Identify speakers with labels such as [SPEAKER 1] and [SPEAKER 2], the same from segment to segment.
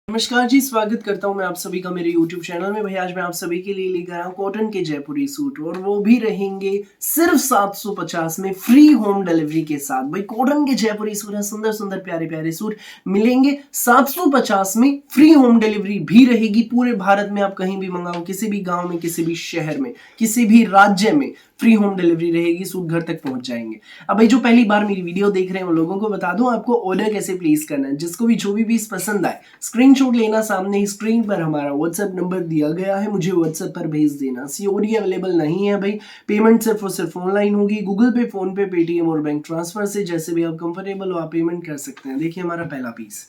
[SPEAKER 1] नमस्कार जी, स्वागत करता हूं मैं आप सभी का मेरे YouTube चैनल में। भाई आज मैं आप सभी के लिए लेकर आया हूं कॉटन के जयपुरी सूट और वो भी रहेंगे सिर्फ 750 में फ्री होम डिलीवरी के साथ। भाई कॉटन के जयपुरी सूट है, सुंदर सुंदर प्यारे प्यारे सूट मिलेंगे 750 में। फ्री होम डिलीवरी भी रहेगी पूरे भारत में, आप कहीं भी मंगाओ, किसी भी गाँव में, किसी भी शहर में, किसी भी राज्य में फ्री होम डिलीवरी रहेगी, सूट घर तक पहुंच जाएंगे। अब भाई जो पहली बार मेरी वीडियो देख रहे हैं उन लोगों को बता दूं आपको ऑर्डर कैसे प्लेस करना है। जिसको भी जो भी पीस पसंद आए स्क्रीनशॉट लेना, सामने ही स्क्रीन पर हमारा व्हाट्सएप नंबर दिया गया है, मुझे व्हाट्सएप पर भेज देना। सीओडी अवेलेबल नहीं है भाई, पेमेंट सिर्फ और सिर्फ ऑनलाइन होगी, गूगल पे, फोन पे, पेटीएम और बैंक ट्रांसफर से, जैसे भी आप कंफर्टेबल हो आप पेमेंट कर सकते हैं। देखिए हमारा पहला पीस,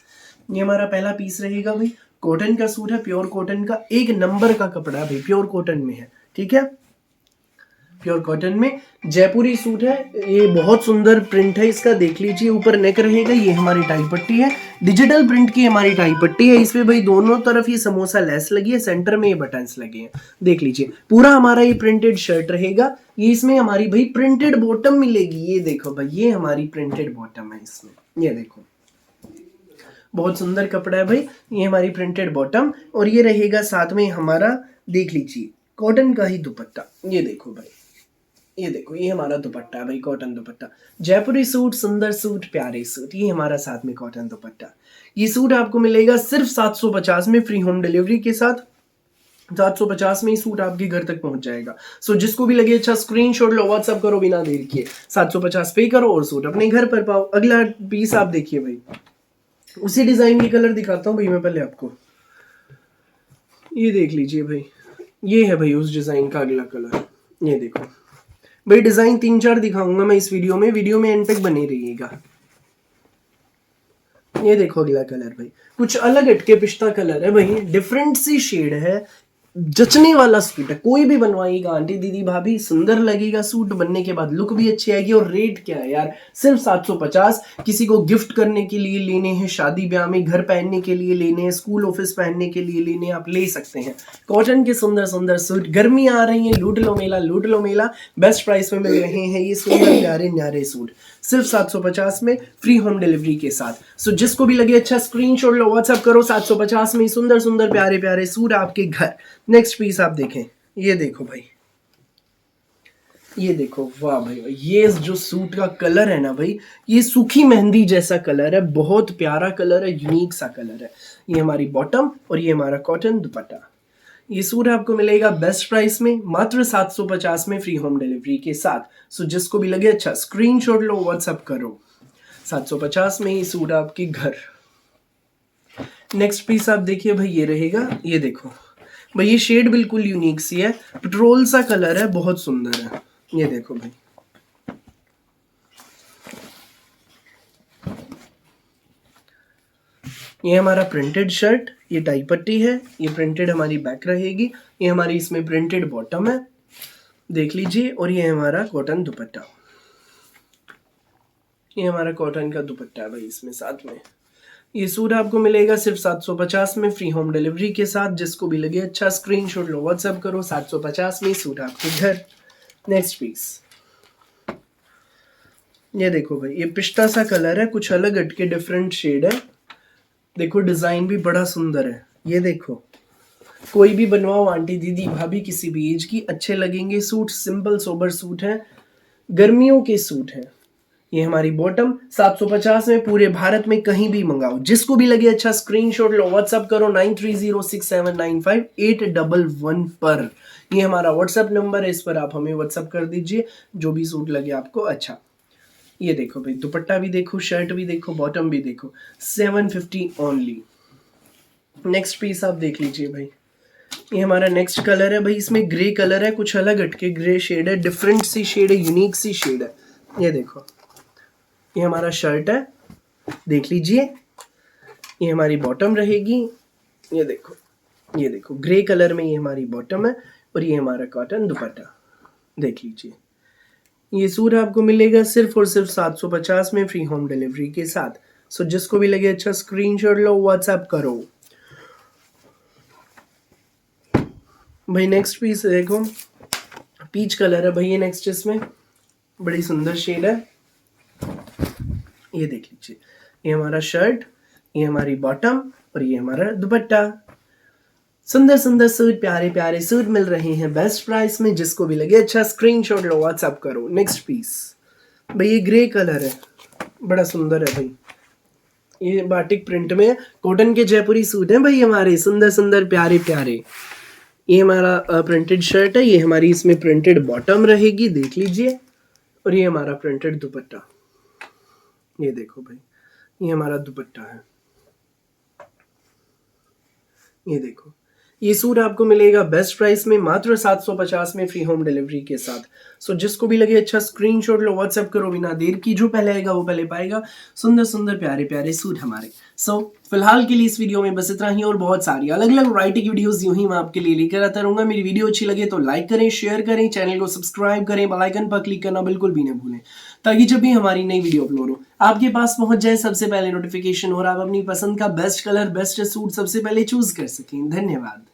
[SPEAKER 1] ये हमारा पहला पीस रहेगा भाई। कॉटन का सूट है, प्योर कॉटन का, एक नंबर का कपड़ा भाई, प्योर कॉटन में है, ठीक है, प्योर कॉटन में जयपुरी सूट है। ये बहुत सुंदर प्रिंट है इसका, देख लीजिए, ऊपर नेक रहेगा, ये हमारी टाई पट्टी है, डिजिटल प्रिंट की हमारी टाई पट्टी है। इसमें भाई दोनों तरफ ये समोसा लेस लगी है, सेंटर में ये बटन्स लगे हैं, देख लीजिए। पूरा हमारा ये प्रिंटेड शर्ट रहेगा, ये इसमें हमारी भाई प्रिंटेड बॉटम मिलेगी। ये देखो भाई, ये हमारी प्रिंटेड बॉटम है इसमें, ये देखो बहुत सुंदर कपड़ा है भाई। ये हमारी प्रिंटेड बॉटम और ये रहेगा साथ में हमारा, देख लीजिए, कॉटन का ही दुपट्टा। ये देखो भाई, ये देखो, ये हमारा दुपट्टा है भाई, कॉटन दुपट्टा। जयपुरी सूट, सुंदर सूट, प्यारे सूट, ये हमारा साथ में कॉटन दुपट्टा। ये सूट आपको मिलेगा सिर्फ 750 में फ्री होम डिलीवरी के साथ। 750 में ही सूट आपके घर तक पहुंच जाएगा। सो जिसको भी लगे अच्छा स्क्रीनशॉट लो, व्हाट्सअप करो बिना देर किए, 750 पे करो और सूट अपने घर पर पाओ। अगला पीस आप देखिए भाई, उसी डिजाइन के कलर दिखाता हूँ भाई मैं पहले आपको। ये देख लीजिए भाई, ये है भाई उस डिजाइन का अगला कलर। ये देखो भाई, डिजाइन 3-4 दिखाऊंगा मैं इस वीडियो में एंड तक बने रहिएगा। ये देखो अगला कलर भाई, कुछ अलग हटके पिस्ता कलर है भाई, डिफरेंट सी शेड है, जचने वाला सूट है। कोई भी बनवाएगा आंटी दीदी भाभी, सुंदर लगेगा सूट, बनने के बाद लुक भी अच्छी आएगी। और रेट क्या है यार, सिर्फ 750। किसी को गिफ्ट करने के लिए लेने हैं, शादी ब्याह में घर पहनने के लिए लेने हैं, स्कूल ऑफिस पहनने के लिए लेने हैं, आप ले सकते हैं। कॉटन के सुंदर सुंदर सूट, गर्मी आ रही है, लूट लो मेला, लूट लो मेला, बेस्ट प्राइस में मिल रहे हैं ये सुंदर प्यारे न्यारे सूट, सिर्फ 750 में फ्री होम डिलीवरी के साथ। सो जिसको भी लगे अच्छा स्क्रीनशॉट लो, व्हाट्सएप करो, 750 में सुंदर सुंदर प्यारे प्यारे सूट आपके घर। नेक्स्ट पीस आप देखें, ये देखो भाई, ये देखो, वाह भाई, ये जो सूट का कलर है ना भाई, ये सूखी मेहंदी जैसा कलर है, बहुत प्यारा कलर है, यूनिक सा कलर है। ये हमारी बॉटम और ये हमारा कॉटन दुपट्टा। ये सूट आपको मिलेगा बेस्ट प्राइस में, मात्र 750 में फ्री होम डिलीवरी के साथ। सो जिसको भी लगे अच्छा स्क्रीनशॉट लो, व्हाट्सएप करो, 750 में ये सूट आपके घर। नेक्स्ट पीस आप देखिए भाई, ये रहेगा, ये देखो भाई, ये शेड बिल्कुल यूनिक सी है, पेट्रोल सा कलर है, बहुत सुंदर है। ये देखो भाई, ये हमारा प्रिंटेड शर्ट, ये टाई पट्टी है, ये प्रिंटेड हमारी बैक रहेगी, ये हमारी इसमें प्रिंटेड बॉटम है, देख लीजिए, और ये हमारा कॉटन दुपट्टा। ये हमारा कॉटन का दुपट्टा है भाई इसमें साथ में। ये सूट आपको मिलेगा सिर्फ 750 में फ्री होम डिलीवरी के साथ। जिसको भी लगे अच्छा स्क्रीनशॉट लो, व्हाट्सएप करो, 750 में सूट आपके घर। नेक्स्ट पीस, ये देखो भाई, ये पिस्ता सा कलर है, कुछ अलग हटके डिफरेंट शेड है, देखो डिजाइन भी बड़ा सुंदर है। ये देखो, कोई भी बनवाओ आंटी दीदी भाभी, किसी भी एज की, अच्छे लगेंगे सूट। सिंपल सोबर सूट है, गर्मियों के सूट है। ये हमारी बॉटम 750 में पूरे भारत में कहीं भी मंगाओ। जिसको भी लगे अच्छा स्क्रीनशॉट लो, व्हाट्सएप करो 9306795811 पर। ये हमारा व्हाट्सएप नंबर है, इस पर आप हमें व्हाट्सएप कर दीजिए जो भी सूट लगे आपको अच्छा। ये देखो भाई, दुपट्टा भी देखो, शर्ट भी देखो, बॉटम भी देखो, 750 ओनली। नेक्स्ट पीस आप देख लीजिए भाई, ये हमारा नेक्स्ट कलर है भाई, इसमें ग्रे कलर है, कुछ अलग हटके ग्रे शेड है, डिफरेंट सी शेड है, यूनिक सी शेड है। ये देखो, ये हमारा शर्ट है, देख लीजिए, ये हमारी बॉटम रहेगी। ये देखो, ये देखो, ग्रे कलर में ये हमारी बॉटम है और ये हमारा कॉटन दुपट्टा, देख लीजिए। ये सूट आपको मिलेगा सिर्फ और सिर्फ 750 में फ्री होम डिलीवरी के साथ। सो जिसको भी लगे अच्छा स्क्रीनशॉट लो, व्हाट्सएप करो भाई। नेक्स्ट पीस देखो, पीच कलर है भाई, ये नेक्स्ट इसमें बड़ी सुंदर शेड है, ये देख लीजिए। ये हमारा शर्ट, ये हमारी बॉटम और ये हमारा दुपट्टा। सुंदर सुंदर सूट, प्यारे प्यारे सूट मिल रहे हैं बेस्ट प्राइस में। जिसको भी लगे अच्छा स्क्रीनशॉट लो, व्हाट्सएप करो। नेक्स्ट पीस भाई, ये ग्रे कलर है, बड़ा सुंदर है भाई। ये बाटिक प्रिंट में कॉटन के जयपुरी सूट हैं भाई हमारे, सुंदर सुंदर प्यारे प्यारे। ये हमारा प्रिंटेड शर्ट है, ये हमारी इसमें प्रिंटेड बॉटम रहेगी, देख लीजिए। और ये हमारा प्रिंटेड दुपट्टा, ये देखो भाई, ये हमारा दुपट्टा है, ये देखो। ये सूट आपको मिलेगा बेस्ट प्राइस में मात्र 750 में, फ्री होम डिलीवरी के साथ। सो जिसको भी लगे अच्छा स्क्रीनशॉट लो, व्हाट्सएप करो बिना देर की। जो पहले आएगा वो पहले पाएगा सुंदर सुंदर प्यारे प्यारे सूट हमारे। सो फिलहाल के लिए इस वीडियो में बस इतना ही, और बहुत सारी अलग अलग वैरायटी की वीडियोस यूं ही मैं आपके लिए लेकर आता रहूंगा। मेरी वीडियो अच्छी लगे तो लाइक करें, शेयर करें, चैनल को सब्सक्राइब करें, बेल आइकन पर क्लिक करना बिल्कुल भी न भूलें, ताकि जब भी हमारी नई वीडियो अपलोड हो आपके पास पहुंच जाए सबसे पहले नोटिफिकेशन, और आप अपनी पसंद का बेस्ट कलर बेस्ट सूट सबसे पहले चूज कर सकें। धन्यवाद।